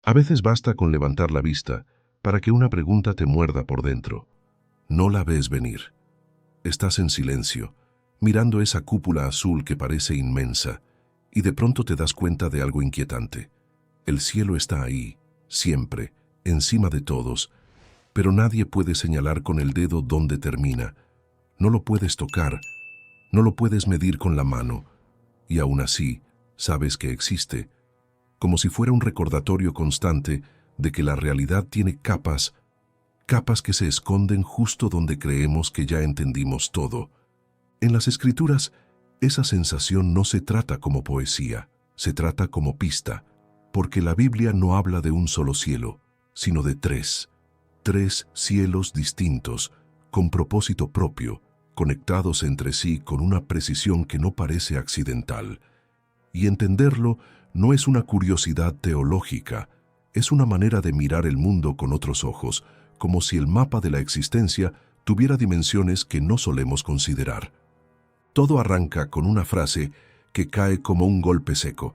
A veces basta con levantar la vista para que una pregunta te muerda por dentro. No la ves venir. Estás en silencio, mirando esa cúpula azul que parece inmensa, y de pronto te das cuenta de algo inquietante. El cielo está ahí, siempre, encima de todos, pero nadie puede señalar con el dedo dónde termina. No lo puedes tocar, no lo puedes medir con la mano, y aún así sabes que existe, como si fuera un recordatorio constante de que la realidad tiene capas que se esconden justo donde creemos que ya entendimos todo. En las Escrituras, esa sensación no se trata como poesía, se trata como pista, porque la Biblia no habla de un solo cielo, sino de tres cielos distintos, con propósito propio, conectados entre sí con una precisión que no parece accidental. Y entenderlo no es una curiosidad teológica, es una manera de mirar el mundo con otros ojos, como si el mapa de la existencia tuviera dimensiones que no solemos considerar. Todo arranca con una frase que cae como un golpe seco.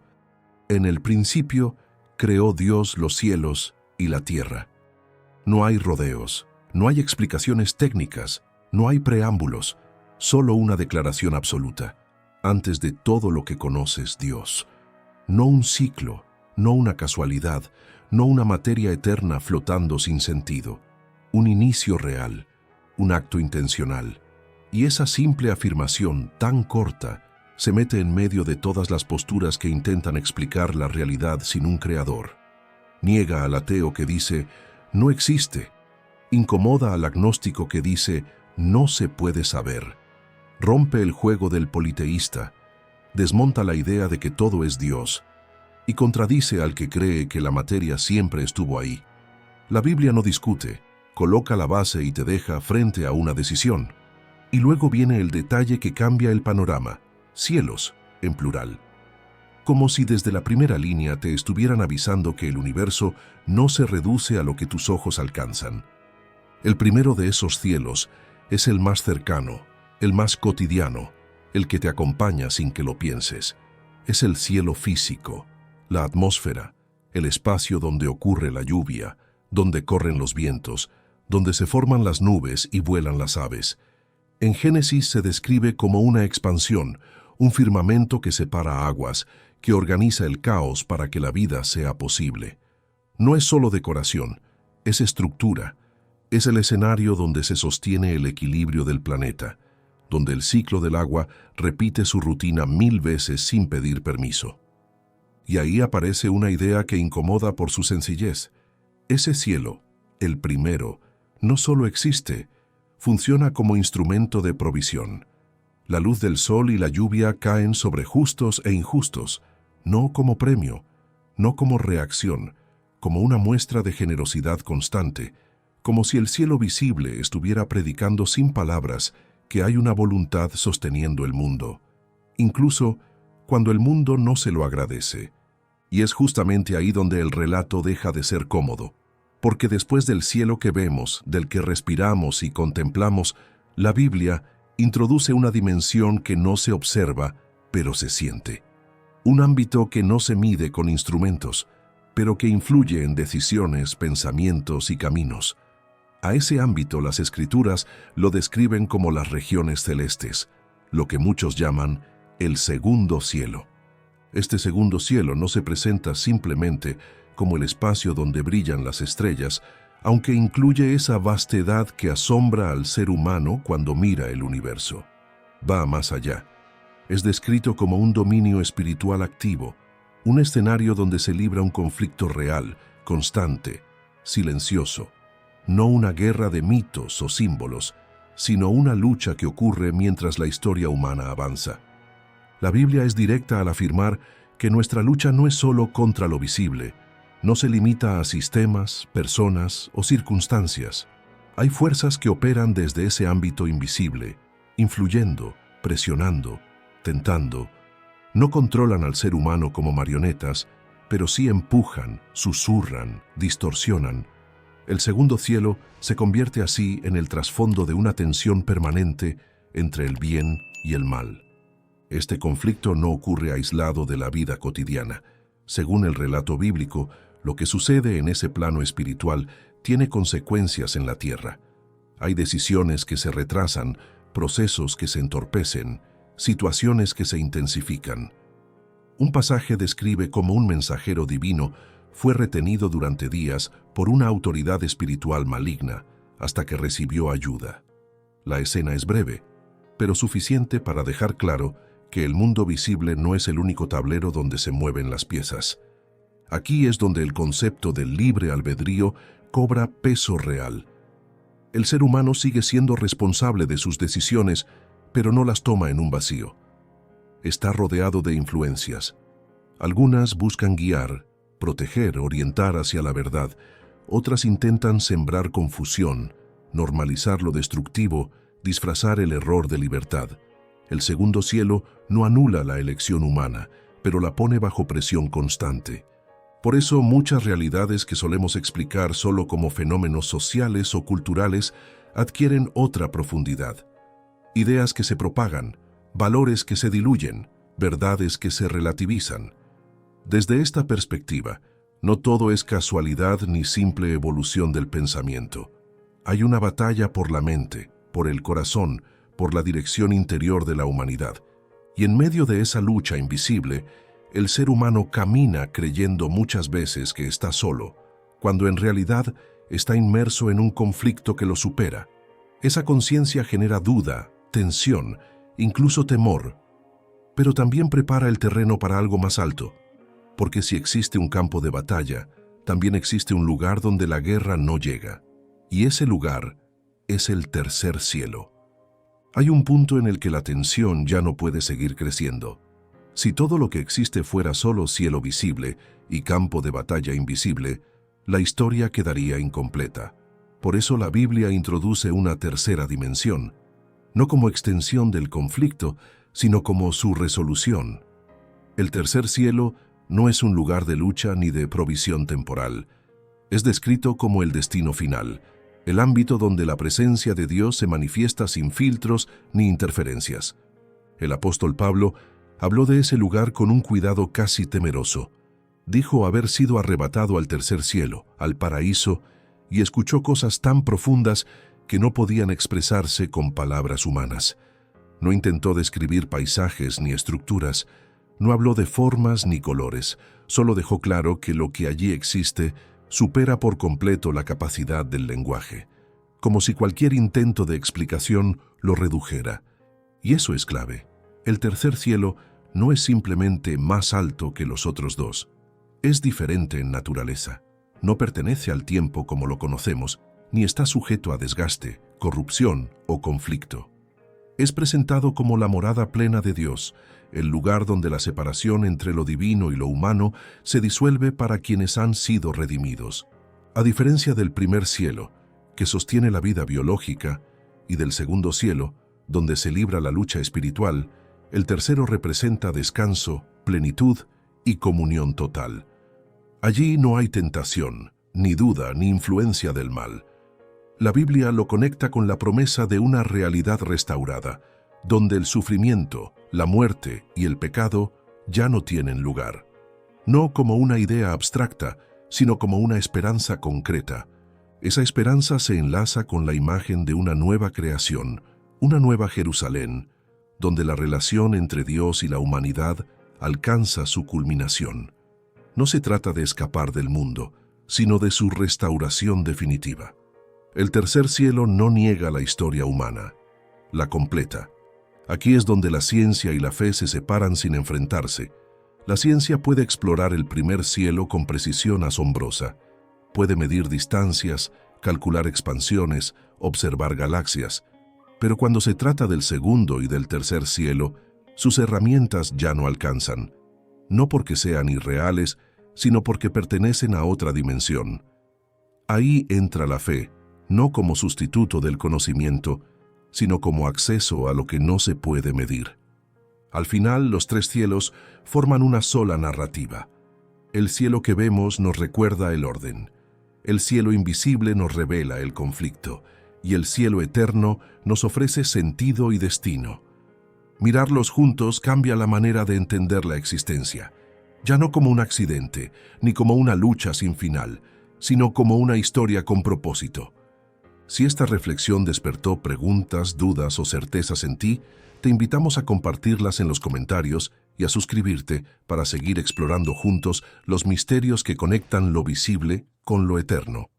En el principio creó Dios los cielos y la tierra. No hay rodeos, no hay explicaciones técnicas, no hay preámbulos, solo una declaración absoluta. Antes de todo lo que conoces, Dios. No un ciclo, no una casualidad, no una materia eterna flotando sin sentido. Un inicio real, un acto intencional. Y esa simple afirmación tan corta se mete en medio de todas las posturas que intentan explicar la realidad sin un creador. Niega al ateo que dice, no existe. Incomoda al agnóstico que dice, no se puede saber. Rompe el juego del politeísta, desmonta la idea de que todo es Dios y contradice al que cree que la materia siempre estuvo ahí. La Biblia no discute, coloca la base y te deja frente a una decisión. Y luego viene el detalle que cambia el panorama, cielos, en plural. Como si desde la primera línea te estuvieran avisando que el universo no se reduce a lo que tus ojos alcanzan. El primero de esos cielos es el más cercano, el más cotidiano, el que te acompaña sin que lo pienses. Es el cielo físico, la atmósfera, el espacio donde ocurre la lluvia, donde corren los vientos, donde se forman las nubes y vuelan las aves. En Génesis se describe como una expansión, un firmamento que separa aguas, que organiza el caos para que la vida sea posible. No es solo decoración, es estructura, es el escenario donde se sostiene el equilibrio del planeta, donde el ciclo del agua repite su rutina 1000 veces sin pedir permiso. Y ahí aparece una idea que incomoda por su sencillez. Ese cielo, el primero, no solo existe, funciona como instrumento de provisión. La luz del sol y la lluvia caen sobre justos e injustos, no como premio, no como reacción, como una muestra de generosidad constante, como si el cielo visible estuviera predicando sin palabras que hay una voluntad sosteniendo el mundo, incluso cuando el mundo no se lo agradece. Y es justamente ahí donde el relato deja de ser cómodo, porque después del cielo que vemos, del que respiramos y contemplamos, la Biblia introduce una dimensión que no se observa, pero se siente. Un ámbito que no se mide con instrumentos, pero que influye en decisiones, pensamientos y caminos. A ese ámbito las Escrituras lo describen como las regiones celestes, lo que muchos llaman el segundo cielo. Este segundo cielo no se presenta simplemente como el espacio donde brillan las estrellas, aunque incluye esa vastedad que asombra al ser humano cuando mira el universo. Va más allá. Es descrito como un dominio espiritual activo, un escenario donde se libra un conflicto real, constante, silencioso. No una guerra de mitos o símbolos, sino una lucha que ocurre mientras la historia humana avanza. La Biblia es directa al afirmar que nuestra lucha no es solo contra lo visible, no se limita a sistemas, personas o circunstancias. Hay fuerzas que operan desde ese ámbito invisible, influyendo, presionando, tentando. No controlan al ser humano como marionetas, pero sí empujan, susurran, distorsionan. El segundo cielo se convierte así en el trasfondo de una tensión permanente entre el bien y el mal. Este conflicto no ocurre aislado de la vida cotidiana. Según el relato bíblico, Lo que sucede en ese plano espiritual tiene consecuencias en la tierra. Hay decisiones que se retrasan, procesos que se entorpecen, situaciones que se intensifican. Un pasaje describe cómo un mensajero divino fue retenido durante días por una autoridad espiritual maligna hasta que recibió ayuda. La escena es breve, pero suficiente para dejar claro que el mundo visible no es el único tablero donde se mueven las piezas. Aquí es donde el concepto del libre albedrío cobra peso real. El ser humano sigue siendo responsable de sus decisiones, pero no las toma en un vacío. Está rodeado de influencias. Algunas buscan guiar, proteger, orientar hacia la verdad. Otras intentan sembrar confusión, normalizar lo destructivo, disfrazar el error de libertad. El segundo cielo no anula la elección humana, pero la pone bajo presión constante. Por eso muchas realidades que solemos explicar solo como fenómenos sociales o culturales adquieren otra profundidad. Ideas que se propagan, valores que se diluyen, verdades que se relativizan. Desde esta perspectiva, no todo es casualidad ni simple evolución del pensamiento. Hay una batalla por la mente, por el corazón, por la dirección interior de la humanidad. Y en medio de esa lucha invisible, el ser humano camina creyendo muchas veces que está solo, cuando en realidad está inmerso en un conflicto que lo supera. Esa conciencia genera duda, tensión, incluso temor, pero también prepara el terreno para algo más alto, porque si existe un campo de batalla, también existe un lugar donde la guerra no llega, y ese lugar es el tercer cielo. Hay un punto en el que la tensión ya no puede seguir creciendo. Si todo lo que existe fuera solo cielo visible y campo de batalla invisible, la historia quedaría incompleta. Por eso la Biblia introduce una tercera dimensión, no como extensión del conflicto, sino como su resolución. El tercer cielo no es un lugar de lucha ni de provisión temporal. Es descrito como el destino final, el ámbito donde la presencia de Dios se manifiesta sin filtros ni interferencias. El apóstol Pablo habló de ese lugar con un cuidado casi temeroso. Dijo haber sido arrebatado al tercer cielo, al paraíso, y escuchó cosas tan profundas que no podían expresarse con palabras humanas. No intentó describir paisajes ni estructuras, no habló de formas ni colores, solo dejó claro que lo que allí existe supera por completo la capacidad del lenguaje, como si cualquier intento de explicación lo redujera. Y eso es clave. El tercer cielo no es simplemente más alto que los otros dos. Es diferente en naturaleza. No pertenece al tiempo como lo conocemos, ni está sujeto a desgaste, corrupción o conflicto. Es presentado como la morada plena de Dios, el lugar donde la separación entre lo divino y lo humano se disuelve para quienes han sido redimidos. A diferencia del primer cielo, que sostiene la vida biológica, y del segundo cielo, donde se libra la lucha espiritual, el tercero representa descanso, plenitud y comunión total. Allí no hay tentación, ni duda, ni influencia del mal. La Biblia lo conecta con la promesa de una realidad restaurada, donde el sufrimiento, la muerte y el pecado ya no tienen lugar. No como una idea abstracta, sino como una esperanza concreta. Esa esperanza se enlaza con la imagen de una nueva creación, una nueva Jerusalén, donde la relación entre Dios y la humanidad alcanza su culminación. No se trata de escapar del mundo, sino de su restauración definitiva. El tercer cielo no niega la historia humana, la completa. Aquí es donde la ciencia y la fe se separan sin enfrentarse. La ciencia puede explorar el primer cielo con precisión asombrosa. Puede medir distancias, calcular expansiones, observar galaxias. Pero cuando se trata del segundo y del tercer cielo, sus herramientas ya no alcanzan. No porque sean irreales, sino porque pertenecen a otra dimensión. Ahí entra la fe, no como sustituto del conocimiento, sino como acceso a lo que no se puede medir. Al final, los tres cielos forman una sola narrativa. El cielo que vemos nos recuerda el orden. El cielo invisible nos revela el conflicto, y el cielo eterno nos ofrece sentido y destino. Mirarlos juntos cambia la manera de entender la existencia. ya no como un accidente, ni como una lucha sin final, sino como una historia con propósito. Si esta reflexión despertó preguntas, dudas o certezas en ti, te invitamos a compartirlas en los comentarios y a suscribirte para seguir explorando juntos los misterios que conectan lo visible con lo eterno.